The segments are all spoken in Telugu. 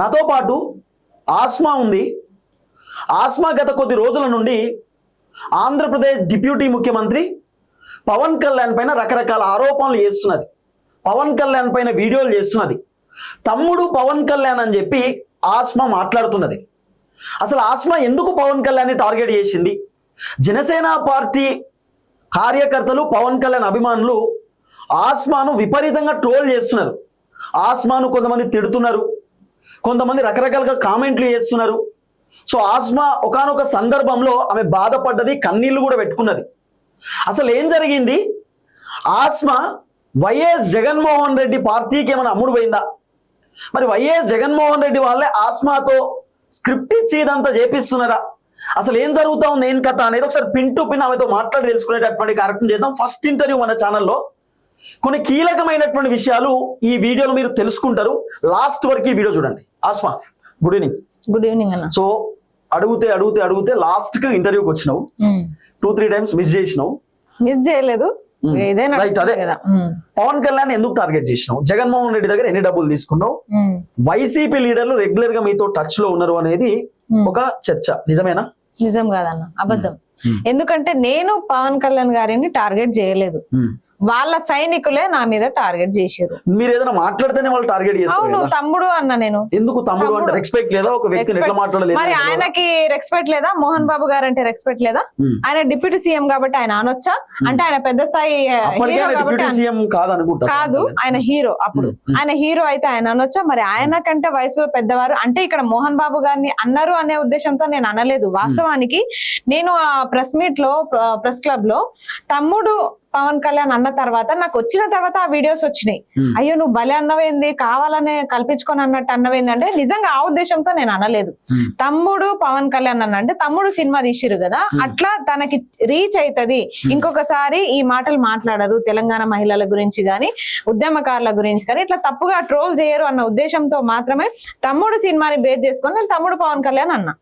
నాతో పాటు ఆస్మా ఉంది. ఆస్మా గత కొద్ది రోజుల నుండి ఆంధ్రప్రదేశ్ డిప్యూటీ ముఖ్యమంత్రి పవన్ కళ్యాణ్ పైన రకరకాల ఆరోపణలు చేస్తున్నది. పవన్ కళ్యాణ్ పైన వీడియోలు చేస్తున్నది. తమ్ముడు పవన్ కళ్యాణ్ అని చెప్పి ఆస్మా మాట్లాడుతున్నది. అసలు ఆస్మా ఎందుకు పవన్ కళ్యాణ్ని టార్గెట్ చేసింది? జనసేన పార్టీ కార్యకర్తలు, పవన్ కళ్యాణ్ అభిమానులు ఆస్మాను విపరీతంగా ట్రోల్ చేస్తున్నారు. ఆస్మాను కొంతమంది తిడుతున్నారు, కొంతమంది రకరకాలుగా కామెంట్లు చేస్తున్నారు. సో ఆస్మా ఒకానొక సందర్భంలో ఆమె బాధపడ్డది, కన్నీళ్లు కూడా పెట్టుకున్నది. అసలు ఏం జరిగింది? ఆస్మా వైఎస్ జగన్మోహన్ రెడ్డి పార్టీకి ఏమైనా అమ్ముడు పోయిందా? మరి వైఎస్ జగన్మోహన్ రెడ్డి వాళ్ళే ఆస్మాతో స్క్రిప్ట్ ఇచ్చి ఇదంతా చేపిస్తున్నారా? అసలు ఏం జరుగుతా ఉంది, ఏం కథ అనేది ఒకసారి పిన్ టు పిన్ ఆమెతో మాట్లాడి తెలుసుకునేటటువంటి కార్యక్రమం చేద్దాం. ఫస్ట్ ఇంటర్వ్యూ మన ఛానల్లో కొన్ని కీలకమైనటువంటి విషయాలు ఈ వీడియోలో మీరు తెలుసుకుంటారు. లాస్ట్ వరకు ఈ వీడియో చూడండి. Asma, good evening. Good evening అన్న. సో అడుగుతే లాస్ట్ కి ఇంటర్వ్యూకి వచ్చినావు. 2-3 టైమ్స్ మిస్ చేసినావు. మిస్ చేయలేదు, అదే పవన్ కళ్యాణ్ ఎందుకు టార్గెట్ చేసినావు? జగన్మోహన్ రెడ్డి దగ్గర ఎన్ని డబ్బులు తీసుకున్నావు? వైసీపీ లీడర్లు రెగ్యులర్ గా మీతో టచ్ లో ఉన్నారు అనేది ఒక చర్చ. నిజమేనా? నిజం కాదన్న, అబద్ధం. ఎందుకంటే నేను పవన్ కళ్యాణ్ గారిని టార్గెట్ చేయలేదు, వాళ్ళ సైనికులే నా మీద టార్గెట్ చేశారు. మీరు ఏదైనా మాట్లాడితేనే వాళ్ళు టార్గెట్ చేస్తారు. అవును, తమ్ముడు అన్న. నేను ఎందుకు తమ్ముడు అంటే రెస్పెక్ట్ లేదా? ఒక వ్యక్తిని ఎట్లా మాట్లాడలేదు? మరి ఆయనకి రెస్పెక్ట్ లేదా? మోహన్ బాబు గారు అంటే రెస్పెక్ట్ లేదా? ఆయన డిప్యూటీ సీఎం కాబట్టి ఆయన అనొచ్చా? అంటే ఆయన పెద్ద స్థాయి హీరో కాబట్టి కాదు, ఆయన హీరో. అప్పుడు ఆయన హీరో అయితే ఆయన అనొచ్చా? మరి ఆయన కంటే వయసులో పెద్దవారు అంటే ఇక్కడ మోహన్ బాబు గారిని అన్నారు అనే ఉద్దేశంతో నేను అనలేదు. వాస్తవానికి నేను ఆ ప్రెస్ మీట్ లో, ప్రెస్ క్లబ్ లో తమ్ముడు పవన్ కళ్యాణ్ అన్న తర్వాత నాకు వచ్చిన తర్వాత ఆ వీడియోస్ వచ్చినాయి. అయ్యో నువ్వు భలే అన్నవేంది, కావాలనే కల్పించుకొని అన్నట్టు అన్నవేంది అంటే నిజంగా ఆ ఉద్దేశంతో నేను అనలేదు. తమ్ముడు పవన్ కళ్యాణ్ అన్న అంటే తమ్ముడు సినిమా తీసిరు కదా, అట్లా తనకి రీచ్ అవుతుంది. ఇంకొకసారి ఈ మాటలు మాట్లాడరు తెలంగాణ మహిళల గురించి గాని, ఉద్యమకారుల గురించి కానీ ఇట్లా తప్పుగా ట్రోల్ చేయరు అన్న ఉద్దేశంతో మాత్రమే తమ్ముడు సినిమాని బేస్ చేసుకొని నేను తమ్ముడు పవన్ కళ్యాణ్ అన్నా.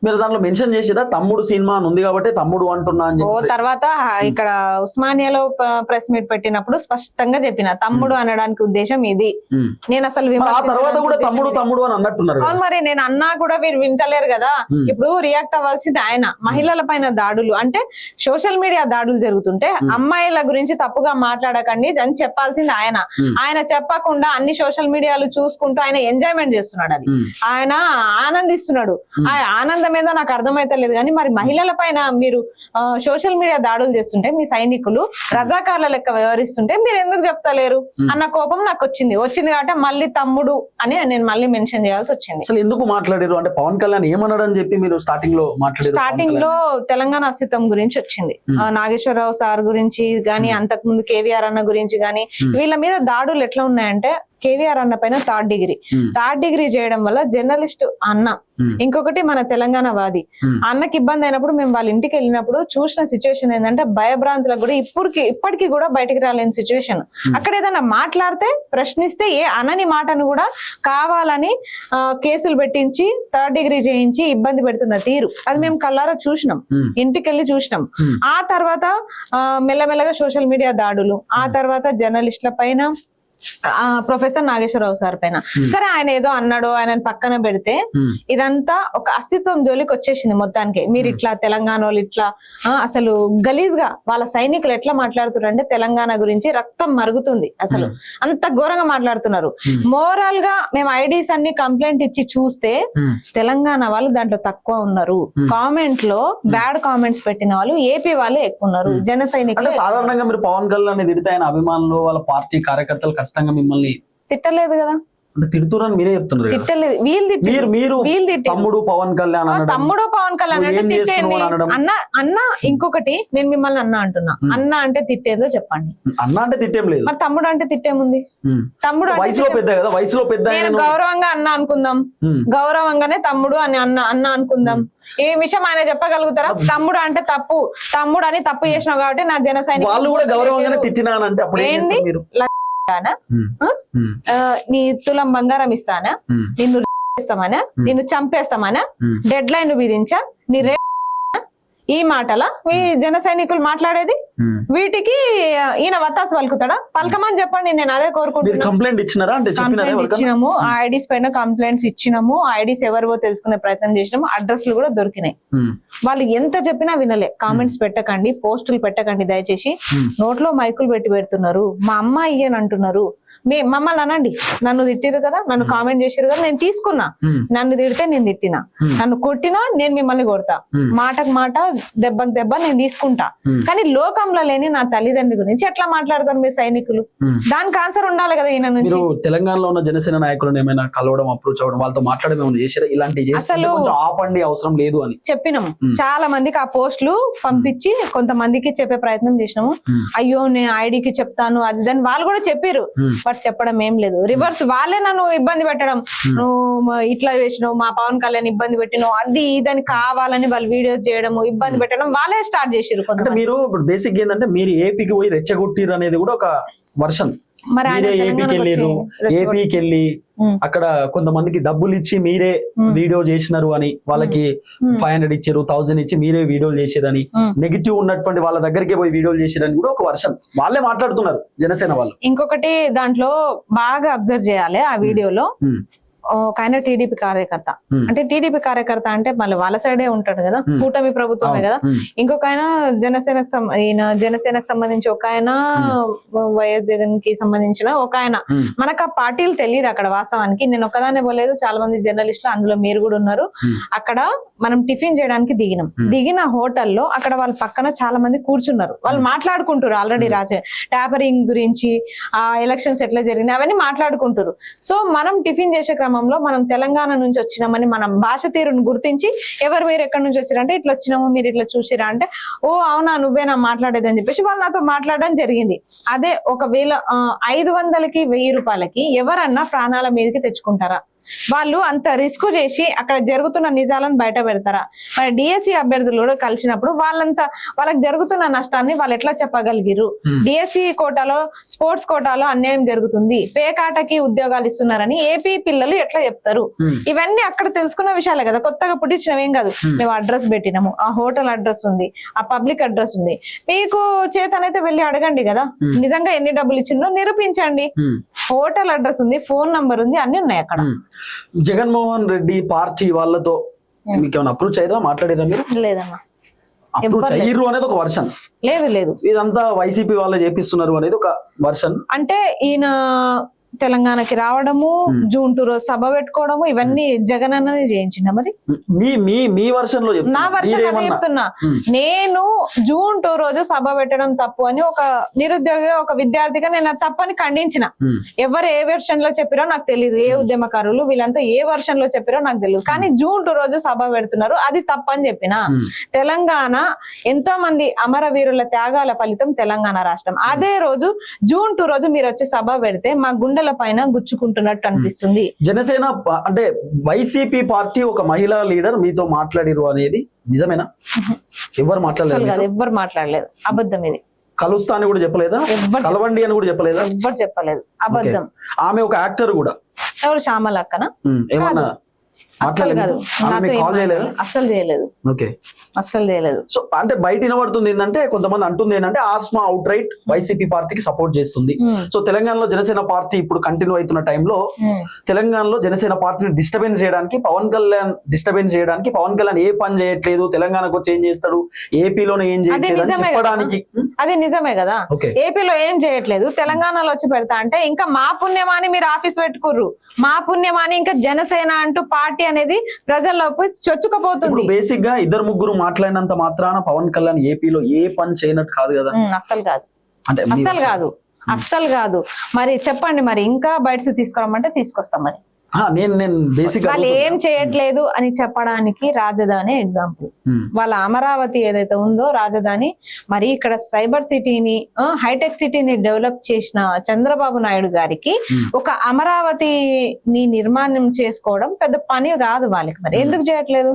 మీరు దాంట్లో మెన్షన్ చేసిరా తమ్ముడు సినిమా ఉంది కాబట్టి తమ్ముడు అంటున్నా అని. తర్వాత ఇక్కడ ఉస్మానియాలో ప్రెస్ మీట్ పెట్టినప్పుడు స్పష్టంగా చెప్పిన తమ్ముడు అనడానికి ఉద్దేశం ఇది. నేను అసలు అవును, మరి నేను అన్నా కూడా వీరు వింటలేరు కదా. ఇప్పుడు రియాక్ట్ అవ్వాల్సింది ఆయన. మహిళల పైన దాడులు అంటే సోషల్ మీడియా దాడులు జరుగుతుంటే అమ్మాయిల గురించి తప్పుగా మాట్లాడకండి అని చెప్పాల్సింది ఆయన. ఆయన చెప్పకుండా అన్ని సోషల్ మీడియాలు చూసుకుంటూ ఆయన ఎంజాయ్మెంట్ చేస్తున్నాడు. అది ఆయన ఆనందిస్తున్నాడు. ఆ ఆనందం ఏదో నాకు అర్థమైతే లేదు కానీ మరి మహిళల పైన మీరు సోషల్ మీడియా దాడులు చేస్తుంటే మీ సైనికులు రజాకార్ల లెక్క వ్యవహరిస్తుంటే మీరు ఎందుకు చెప్తలేరు అన్న కోపం నాకు వచ్చింది కాబట్టి మళ్ళీ తమ్ముడు అని నేను మళ్ళీ మెన్షన్ చేయాల్సి వచ్చింది. అసలు ఎందుకు మాట్లాడారు అంటే పవన్ కళ్యాణ్ ఏమన్నాడు అని చెప్పి మీరు స్టార్టింగ్ లో తెలంగాణ అస్తిత్వం గురించి వచ్చింది. నాగేశ్వరరావు సార్ గురించి గాని, అంతకుముందు కేవీఆర్ అన్న గురించి గాని, వీళ్ళ మీద దాడులు ఎట్లా ఉన్నాయంటే కేవీఆర్ అన్న పైన థర్డ్ డిగ్రీ చేయడం వల్ల జర్నలిస్ట్ అన్న, ఇంకొకటి మన తెలంగాణ వాది అన్నకి ఇబ్బంది అయినప్పుడు మేము వాళ్ళ ఇంటికి వెళ్ళినప్పుడు చూసిన సిచ్యువేషన్ ఏంటంటే భయభ్రాంతులకు కూడా ఇప్పటికీ కూడా బయటికి రాలేని సిచ్యువేషన్. అక్కడ ఏదైనా మాట్లాడితే ప్రశ్నిస్తే ఏ అనని మాటను కూడా కావాలని కేసులు పెట్టించి థర్డ్ డిగ్రీ చేయించి ఇబ్బంది పెడుతున్న తీరు అది మేము కళ్ళారా చూసినాం, ఇంటికి వెళ్ళి చూసినాం. ఆ తర్వాత మెల్లమెల్లగా సోషల్ మీడియా దాడులు, ఆ తర్వాత జర్నలిస్టుల పైన, ప్రొఫెసర్ నాగేశ్వరరావు సార్ పైన. సరే ఆయన ఏదో అన్నాడు, ఆయన పక్కన పెడితే ఇదంతా ఒక అస్తిత్వం జోలికి వచ్చేసింది మొత్తానికి. మీరు ఇట్లా తెలంగాణ వాళ్ళు ఇట్లా అసలు గలీజ్ గా వాళ్ళ సైనికులు ఎట్లా మాట్లాడుతున్నారు అంటే తెలంగాణ గురించి రక్తం మరుగుతుంది, అసలు అంత ఘోరంగా మాట్లాడుతున్నారు. మోరల్ గా మేము ఐడీస్ అన్ని కంప్లైంట్ ఇచ్చి చూస్తే తెలంగాణ వాళ్ళు దాంట్లో తక్కువ ఉన్నారు. కామెంట్ లో బ్యాడ్ కామెంట్స్ పెట్టిన వాళ్ళు ఏపీ వాళ్ళే ఎక్కువ ఉన్నారు. జన సైనికులు సాధారణంగా మీరు పవన్ కళ్యాణ్ తిడితే ఆయన అభిమానులు వాళ్ళ పార్టీ కార్యకర్తలు ఖచ్చితంగా మిమ్మల్ని తిట్టలేదు కదా, అంటే తిడుతున్నారు మీరే చెప్తున్నారు. తిట్టలేదు, వీళ్ళు తమ్ముడు పవన్ కళ్యాణ్ అంటే తిట్టేంది అన్న. ఇంకొకటి నేను మిమ్మల్ని అన్న అంటున్నా, అన్న అంటే తిట్టేదో చెప్పండి. అన్న అంటే తిట్టేం లేదు, మరి తమ్ముడు అంటే తిట్టేముంది? తమ్ముడు వయసులో పెద్ద కదా, వయసులో పెద్ద. నేను గౌరవంగా అన్న అనుకుందాం, గౌరవంగానే తమ్ముడు అని అన్న అనుకుందాం. ఏ విషయం ఆయన చెప్పగలుగుతారా? తమ్ముడు అంటే తప్పు, తమ్ముడు అని తప్పు చేసినావు కాబట్టి నా జన సైనికులు వాళ్ళు కూడా గౌరవంగానే తిట్టినానంటే అప్పుడు ఏంది? నీ తులం బంగారం ఇస్తానా, నిన్ను చేస్తామనా, నిన్ను చంపేస్తామనా, డెడ్ లైన్ విధించా, నీ ఈ మాటల మీ జన సైనికులు మాట్లాడేది వీటికి ఈయన వత్తాసు పలుకుతాడా? పలకమని చెప్పండి, నేను అదే కోరుకుంటున్నాను. కంప్లైంట్ ఇచ్చినారా అంటే కంప్లైంట్ ఇచ్చినాము, ఆ ఐడీస్ పైన కంప్లైంట్స్ ఇచ్చినాము, ఐడీస్ ఎవరివో తెలుసుకునే ప్రయత్నం చేసినాము, అడ్రస్లు కూడా దొరికినాయి. వాళ్ళు ఎంత చెప్పినా వినలే. కామెంట్స్ పెట్టకండి, పోస్టులు పెట్టకండి దయచేసి. నోట్లో మైకులు పెట్టి పెడుతున్నారు. మా అమ్మాయి అని అంటున్నారు. మమ్మల్ని అనండి, నన్ను తిట్టిరు కదా, నన్ను కామెంట్ చేసిరు కదా, నేను తీసుకున్నా. నన్ను తిడితే నేను తిట్టినా, నన్ను కొట్టినా నేను మిమ్మల్ని కొడతా, మాటకు మాట దెబ్బకు దెబ్బ నేను తీసుకుంటా. కానీ లోకంలో లేని నా తల్లిదండ్రుల గురించి ఎట్లా మాట్లాడతారు మీరు సైనికులు? దానికి ఆన్సర్ ఉండాలి కదా ఈయన నుంచి. తెలంగాణలో ఉన్న జనసేన నాయకులను ఏమైనా కలవడం, అప్రోచ్ అవ్వడం, వాళ్ళతో మాట్లాడడం ఏమైనా చేశారా? ఇలాంటి అసలు ఆపండి, అవసరం లేదు అని చెప్పినాము. చాలా మందికి ఆ పోస్టులు పంపించి కొంతమందికి చెప్పే ప్రయత్నం చేసినాము. అయ్యో నేను ఐడికి చెప్తాను అది దాన్ని వాళ్ళు కూడా చెప్పారు. బట్ చెప్పడం ఏం లేదు, రివర్స్ వాళ్ళే నన్ను ఇబ్బంది పెట్టడం. నువ్వు ఇట్లా చేసినావు, మా పవన్ కళ్యాణ్ ఇబ్బంది పెట్టినావు, అది ఇదని కావాలని వాళ్ళు వీడియోస్ చేయడము, ఇబ్బంది పెట్టడం వాళ్ళే స్టార్ట్ చేసారు. అంటే మీరు ఇప్పుడు బేసిక్ ఏంటంటే మీరు ఏపీకి పోయి రెచ్చగొట్టిరు అనేది కూడా ఒక వర్షన్. మరి ఏపీకి వెళ్ళి అక్కడ కొంతమందికి డబ్బులు ఇచ్చి మీరే వీడియో చేసినారు అని, వాళ్ళకి 500 ఇచ్చారు, 1000 ఇచ్చి మీరే వీడియోలు చేసిరని, నెగిటివ్ ఉన్నటువంటి వాళ్ళ దగ్గరికి పోయి వీడియోలు చేసిరని కూడా ఒక వర్షన్ వాళ్ళే మాట్లాడుతున్నారు జనసేన వాళ్ళు. ఇంకొకటి దాంట్లో బాగా అబ్జర్వ్ చేయాలి, ఆ వీడియోలో ఒక ఆయన టీడీపీ కార్యకర్త, అంటే టీడీపీ కార్యకర్త అంటే మళ్ళీ వాళ్ళ సైడే ఉంటాడు కదా, కూటమి ప్రభుత్వమే కదా. ఇంకొక ఆయన జనసేనకు సంబంధించి ఒక ఆయన, వైఎస్ జగన్ కి సంబంధించిన ఒక ఆయన. మనకు ఆ పార్టీలు తెలియదు అక్కడ వాస్తవానికి. నేను ఒక్కదానే పోలేదు, చాలా మంది జర్నలిస్టులు, అందులో మీరు కూడా ఉన్నారు. అక్కడ మనం టిఫిన్ చేయడానికి దిగిన హోటల్లో అక్కడ వాళ్ళ పక్కన చాలా మంది కూర్చున్నారు. వాళ్ళు మాట్లాడుకుంటారు ఆల్రెడీ ట్యాపరింగ్ గురించి, ఆ ఎలక్షన్స్ ఎట్లా జరిగినాయి అవన్నీ మాట్లాడుకుంటారు. సో మనం టిఫిన్ చేసే క్రమంలో మనం తెలంగాణ నుంచి వచ్చినామని మనం భాష తీరును గుర్తించి, ఎవరు మీరు ఎక్కడి నుంచి వచ్చారంటే ఇట్లా వచ్చినాము, మీరు ఇట్లా చూసిరా అంటే, ఓ అవునా నువ్వేనా మాట్లాడేది అని చెప్పేసి వాళ్ళు నాతో మాట్లాడడం జరిగింది. అదే ఒకవేళ 500కి 1000 రూపాయలకి ఎవరన్నా ప్రాణాల మీదకి తెచ్చుకుంటారా? వాళ్ళు అంత రిస్క్ చేసి అక్కడ జరుగుతున్న నిజాలను బయట పెడతారా? మరి డిఎస్సి అభ్యర్థులు కూడా కలిసినప్పుడు వాళ్ళకి జరుగుతున్న నష్టాన్ని వాళ్ళు ఎట్లా చెప్పగలిగిరు? డిఎస్సి కోటాలో, స్పోర్ట్స్ కోటాలో అన్యాయం జరుగుతుంది, పేకాటకి ఉద్యోగాలు ఇస్తున్నారని ఏపీ పిల్లలు ఎట్లా చెప్తారు? ఇవన్నీ అక్కడ తెలుసుకున్న విషయాలే కదా, కొత్తగా పుట్టించినవేం కాదు. మేము అడ్రస్ పెట్టినాము, ఆ హోటల్ అడ్రస్ ఉంది, ఆ పబ్లిక్ అడ్రస్ ఉంది. మీకు చేతనైతే వెళ్ళి అడగండి కదా, నిజంగా ఎన్ని డబ్బులు ఇచ్చిందో నిరూపించండి. హోటల్ అడ్రస్ ఉంది, ఫోన్ నంబర్ ఉంది, అన్ని ఉన్నాయి అక్కడ. జగన్మోహన్ రెడ్డి పార్టీ వాళ్ళతో మీకు ఏమైనా అప్రోచ్ అయ్యారా, మాట్లాడారా మీరు? లేదమ్మా, అప్రోచ్ అయ్యారు అనేది ఒక వర్షన్. లేదు, ఇదంతా వైసీపీ వాళ్ళే చేపిస్తున్నారు అనేది ఒక వర్షన్. అంటే ఈయన తెలంగాణకి రావడము, జూన్ 2 రోజు సభ పెట్టుకోవడము, ఇవన్నీ జగన్ అన్ననే చేయించిందా? మరి మీ వర్షన్ లో నా వర్షన్ అదే చెప్తున్నా. నేను జూన్ 2 రోజు సభ పెట్టడం తప్పు అని ఒక నిరుద్యోగి, ఒక విద్యార్థిగా నేను అది తప్పని ఖండించిన. ఎవరు ఏ వెర్షన్ లో చెప్పారో నాకు తెలియదు, ఏ ఉద్యమకారులు వీళ్ళంతా ఏ వర్షన్ లో చెప్పారో నాకు తెలియదు. కానీ జూన్ 2 రోజు సభ పెడుతున్నారు, అది తప్పని చెప్పిన. తెలంగాణ ఎంతో మంది అమరవీరుల త్యాగాల ఫలితం తెలంగాణ రాష్ట్రం. అదే రోజు జూన్ 2 రోజు మీరు వచ్చి సభ పెడితే మా గుండె పైన గుచ్చుకుంటున్నట్టు అనిపిస్తుంది. జనసేన అంటే వైసీపీ పార్టీ ఒక మహిళా లీడర్ మీతో మాట్లాడిరు అనేది నిజమేనా? ఎవరు మాట్లాడలేదు, అబద్ధం. ఇది కలుస్తా అని కూడా చెప్పలేదా? కలవండి అని కూడా చెప్పలేదా? ఎవ్వరు చెప్పలేదు, అబద్ధం. ఆమె ఒక యాక్టర్ కూడా. ఎవరు? శ్యామల అక్కనా? ఏమన్నా అస్సలు కాదు, అస్సలు చేయలేదు, అస్సలు చేయలేదు. సో అంటే బయట వినబడుతుంది ఏంటంటే, కొంతమంది అంటుంది ఏంటంటే ఆస్మా అవుట్ రైట్ వైసీపీ పార్టీకి సపోర్ట్ చేస్తుంది. సో తెలంగాణలో జనసేన పార్టీ ఇప్పుడు కంటిన్యూ అవుతున్న టైంలో తెలంగాణలో జనసేన పార్టీని డిస్టర్బెన్స్ చేయడానికి, పవన్ కళ్యాణ్ ఏ పని చేయట్లేదు, తెలంగాణకు వచ్చి ఏం చేస్తాడు, ఏపీలోనే ఏం చేయట్లేదు చెప్పడానికి. అది నిజమే కదా, ఏపీలో ఏం చేయట్లేదు, తెలంగాణలో వచ్చి పెడతా అంటే ఇంకా మా పుణ్యమాని మీరు ఆఫీస్ పెట్టుకుర్రు, మా పుణ్యమాని ఇంకా జనసేన అంటూ పార్టీ అనేది ప్రజల్లోకి చొచ్చుకపోతుంది. బేసిక్ గా 2-3 మాట్లాడినంత మాత్రాన పవన్ కళ్యాణ్ ఏపీలో ఏ పని చేయనట్టు కాదు కదా. అస్సలు కాదు. మరి చెప్పండి, మరి ఇంకా బయటకు తీసుకురమ్మంటే తీసుకొస్తాం. మరి నేను బేసిక్ వాళ్ళు ఏం చేయట్లేదు అని చెప్పడానికి రాజధాని ఎగ్జాంపుల్. వాళ్ళ అమరావతి ఏదైతే ఉందో రాజధాని, మరి ఇక్కడ సైబర్ సిటీని, హైటెక్ సిటీని డెవలప్ చేసిన చంద్రబాబు నాయుడు గారికి ఒక అమరావతిని నిర్మాణం చేసుకోవడం పెద్ద పని కాదు వాళ్ళకి. మరి ఎందుకు చేయట్లేదు?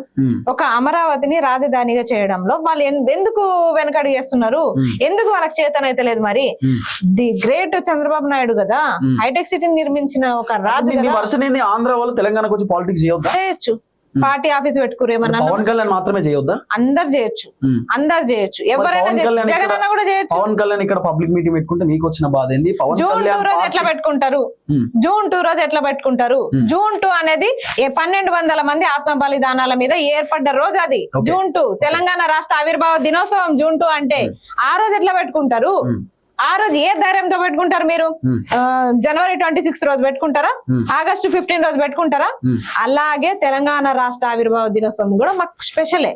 ఒక అమరావతిని రాజధానిగా చేయడంలో వాళ్ళు ఎందుకు వెనకడుగు చేస్తున్నారు? ఎందుకు వాళ్ళకి చేతనైతే లేదు? మరి ది గ్రేట్ చంద్రబాబు నాయుడు కదా, హైటెక్ సిటీని నిర్మించిన ఒక రాజు కదా. ఆంధ్ర వాళ్ళు తెలంగాణకు వచ్చి పాలిటిక్స్ చేయొచ్చు. పార్టీ ఆఫీస్ పెట్టుకురు ఏమన్నా పవన్ కళ్యాణ్ మాత్రమే చేయొద్దా? అందరు చేయొచ్చు, అందరు చేయొచ్చు, ఎవరైనా పవన్ కళ్యాణ్ జగన్ అన్న కూడా చేయొచ్చు. పవన్ కళ్యాణ్ ఇక్కడ పబ్లిక్ మీటింగ్ పెట్టుకుంటే మీకు వచ్చిన బాధ ఏంది? పవన్ జూన్ 2 కళ్యాణ్ రోజు ఎట్లా పెట్టుకుంటారు? జూన్ 2 రోజు ఎట్లా పెట్టుకుంటారు? జూన్ 2 అనేది 1200 మంది ఆత్మ బలిదానాల మీద ఏర్పడ్డ రోజు అది. జూన్ 2 తెలంగాణ రాష్ట్ర ఆవిర్భావ దినోత్సవం జూన్ 2 అంటే ఆ రోజు ఎట్లా పెట్టుకుంటారు? ఆ రోజు ఏ ధైర్యంతో పెట్టుకుంటారు మీరు? జనవరి 26 రోజు పెట్టుకుంటారా? ఆగస్టు 15 రోజు పెట్టుకుంటారా? అలాగే తెలంగాణ రాష్ట్ర ఆవిర్భావ దినోత్సవం కూడా మాకు స్పెషలే.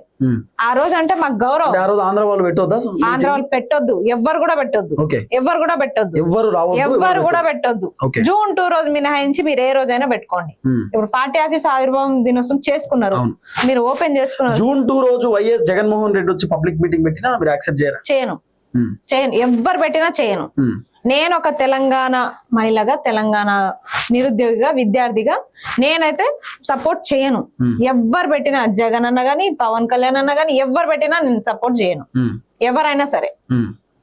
ఆ రోజు అంటే మాకు గౌరవం. ఆ రోజు ఆంధ్ర వాళ్ళు పెట్టొద్దా? ఆంధ్ర వాళ్ళు పెట్టొద్దు, ఎవ్వరు కూడా పెట్టొద్దు, ఎవ్వరు కూడా పెట్టొద్దు, ఎవ్వరు కూడా పెట్టొద్దు. జూన్ 2 రోజు మినహాయించి మీరు ఏ రోజైనా పెట్టుకోండి. ఇప్పుడు పార్టీ ఆఫీస్ ఆవిర్భావం దినోత్సవం చేసుకున్నారు, మీరు ఓపెన్ చేసుకున్నారు. జూన్ 2 రోజు వైఎస్ జగన్మోహన్ రెడ్డి వచ్చి పబ్లిక్ మీటింగ్ పెట్టినా మీరు యాక్సెప్ట్ చేయరా? చేయను, ఎవ్వరు పెట్టినా చేయను. నేను ఒక తెలంగాణ మహిళగా, తెలంగాణ నిరుద్యోగిగా, విద్యార్థిగా నేనైతే సపోర్ట్ చేయను. ఎవ్వరు పెట్టినా, జగన్ అన్న గాని, పవన్ కళ్యాణ్ అన్న గాని, ఎవ్వరు పెట్టినా నేను సపోర్ట్ చేయను. ఎవరైనా సరే.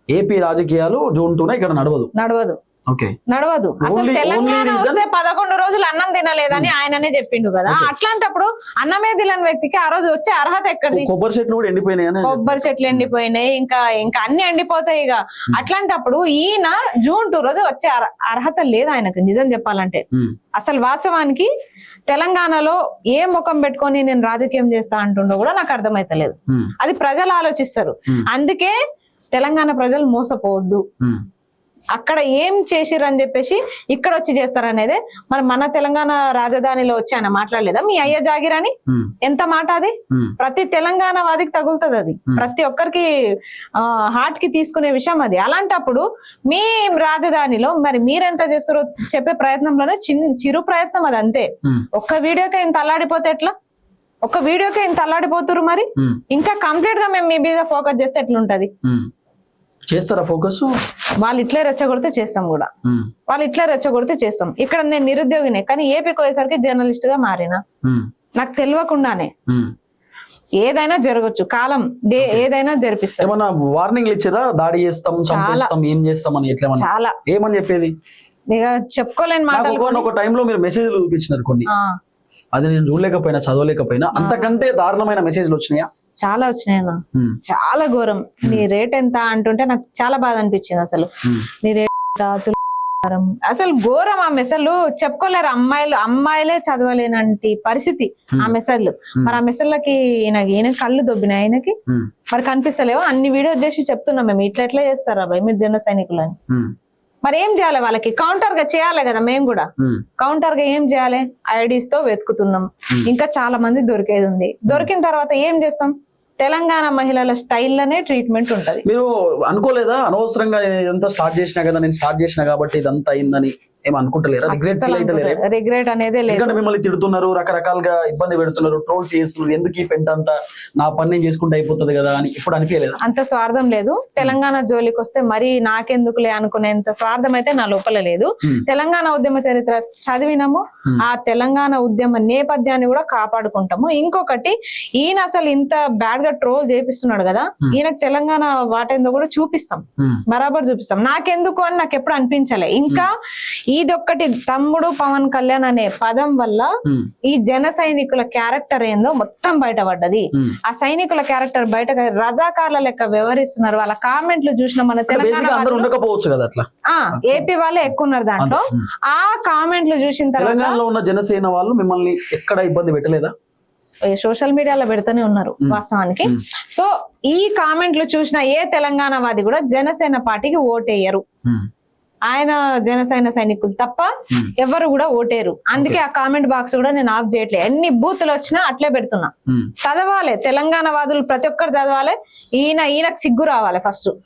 ఏపీ రాజకీయాలు జూన్ 2 ఇక్కడ నడవదు. నడవదు. అసలు తెలంగాణ వస్తే 11 రోజులు అన్నం తినలేదని ఆయననే చెప్పిండు కదా. అట్లాంటప్పుడు అన్నమే తినని వ్యక్తికి ఆ రోజు వచ్చే అర్హత ఎక్కడిది? కొబ్బరి చెట్లు కూడా ఎండిపోయినాయి, కొబ్బరి చెట్లు ఎండిపోయినాయి, ఇంకా అన్ని ఎండిపోతాయి. ఇక అట్లాంటప్పుడు ఈయన జూన్ 2 రోజు వచ్చే అర్హత లేదు ఆయనకు. నిజం చెప్పాలంటే అసలు వాస్తవానికి తెలంగాణలో ఏ ముఖం పెట్టుకొని నేను రాజకీయం చేస్తా అంటుండో కూడా నాకు అర్థమైతలేదు. అది ప్రజలు ఆలోచిస్తారు. అందుకే తెలంగాణ ప్రజలు మోసపోవద్దు. అక్కడ ఏం చేసిరని చెప్పేసి ఇక్కడ వచ్చి చేస్తారనేదే. మరి మన తెలంగాణ రాజధానిలో వచ్చి ఆయన మాట్లాడలేదా మీ అయ్య జాగిరని? ఎంత మాట అది! ప్రతి తెలంగాణ వాదికి తగులుతుంది అది, ప్రతి ఒక్కరికి హార్ట్ కి తీసుకునే విషయం అది. అలాంటప్పుడు మీ రాజధానిలో మరి మీరెంత చేస్తారో చెప్పే ప్రయత్నంలోనే చిరు ప్రయత్నం అది, అంతే. ఒక్క వీడియోకే ఇంత అల్లాడిపోతే ఎట్లా? ఒక్క వీడియోకే ఇంత అల్లాడిపోతురు, మరి ఇంకా కంప్లీట్ గా మేము మీ మీద ఫోకస్ చేస్తే ఎట్లుంటది? చేస్తారా ఫోకస్? వాళ్ళు ఇట్లే రెచ్చగొడితే చేస్తాం కూడా, వాళ్ళు ఇట్లే రెచ్చగొడితే చేస్తాం. ఇక్కడ నేను నిరుద్యోగినే, కానీ ఏపీకి పోయేసరికి జర్నలిస్ట్ గా మారినా. నాకు తెలియకుండానే ఏదైనా జరగచ్చు, కాలం ఏదైనా జరిపిస్తారు. ఏమన్నా వార్నింగ్లు ఇచ్చారా? దాడి చేస్తాం, చంపేస్తాం, ఏం చేస్తాం అని ఎట్లా? చాలా ఏమని చెప్పేది? ఇక చెప్పుకోలేని మాటలు. ఒక టైంలో మీరు మెసేజ్లు చూపించినారు కొన్ని, అది నేను చూడలేకపోయినా, చదవలేకపోయినా. అంతకంటే దారుణమైన మెసేజ్లు వచ్చినాయా? చాలా వచ్చినాయి, చాలా ఘోరం. నీ రేట్ ఎంత అంటుంటే నాకు చాలా బాధ అనిపించింది. అసలు నీ రేట్ అసలు ఘోరం. ఆ మెసేజ్లు చెప్పుకోలేరు. అమ్మాయిలే చదవలేనంటి పరిస్థితి ఆ మెసేజ్లు. మరి ఆ మెసేజ్లకి ఈయన కళ్ళు దొబ్బినాయి. ఆయనకి మరి కనిపిస్తలేవో? అన్ని వీడియోస్ చేసి చెప్తున్నాం మేము, ఇట్లా చేస్తారా భయ్ మీరు జన సైనికులు అని. మరి ఏం చేయాలి? వాళ్ళకి కౌంటర్ గా చేయాలి కదా. మేము కూడా కౌంటర్ గా ఏం చేయాలి? ఐడీస్ తో వెతుకుతున్నాం. ఇంకా చాలా మంది దొరికేది ఉంది. దొరికిన తర్వాత ఏం చేస్తాం? తెలంగాణ మహిళల స్టైల్లోనే ట్రీట్మెంట్ ఉంటది. మీరు అనుకోలేదా అనవసరంగా ఇదంతా స్టార్ట్ చేసినా కదా, నేను స్టార్ట్ చేసినా కాబట్టి ఇదంతా అయిందని ఏం అనుకుంటలేరా? రిగ్రెట్ అనేది లేదు. మిమ్మల్ని తిడుతున్నారు, రకరకాలుగా ఇబ్బంది పెడుతున్నారు, ట్రోల్స్ చేస్తున్నారు, ఎందుకు ఈ పెంట అంతా, నా పని నేను చేసుకుంటే అయిపోతుంది కదా అని ఇప్పుడు అనిపించలేదు? అంత స్వార్థం లేదు. తెలంగాణ జోలికి వస్తే మరి నాకెందుకులే అనుకునేంత స్వార్థం అయితే నా లోపల లేదు. తెలంగాణ ఉద్యమ చరిత్ర చదివినాము, ఆ తెలంగాణ ఉద్యమ నేపథ్యాన్ని కూడా కాపాడుకుంటాము. ఇంకొకటి, ఈయన అసలు ఇంత బ్యాడ్ గా ట్రోల్ చేపిస్తున్నాడు కదా, ఈయనకు తెలంగాణ వాటేందో కూడా చూపిస్తాం, బరాబర్ చూపిస్తాం. నాకెందుకు అని నాకు ఎప్పుడు అనిపించలే. ఇంకా ఇదొక్కటి, తమ్ముడు పవన్ కళ్యాణ్ అనే పదం వల్ల ఈ జన సైనికుల క్యారెక్టర్ ఏందో మొత్తం బయటపడ్డది. ఆ సైనికుల క్యారెక్టర్ బయట రజాకార్ల లెక్క వ్యవహరిస్తున్నారు. వాళ్ళ కామెంట్లు చూసిన మన తెలంగాణ ఏపీ వాళ్ళే ఎక్కువ ఉన్నారు దాంట్లో. ఆ కామెంట్లు చూసిన తెలంగాణలో ఉన్న జనసేన వాళ్ళు మిమ్మల్ని ఎక్కడ ఇబ్బంది పెట్టలేదా? సోషల్ మీడియాలో పెడుతూనే ఉన్నారు వాస్తవానికి. సో ఈ కామెంట్లు చూసిన ఏ తెలంగాణ వాది కూడా జనసేన పార్టీకి ఓటేయరు. ఆయన జనసేన సైనికులు తప్ప ఎవరు కూడా ఓటేరు. అందుకే ఆ కామెంట్ బాక్స్ కూడా నేను ఆఫ్ చేయట్లేదు. ఎన్ని బూతులు వచ్చినా అట్లే పెడుతున్నా. చదవాలి, తెలంగాణ వాదులు ప్రతి ఒక్కరు చదవాలి. ఈయనకు సిగ్గు రావాలి ఫస్ట్.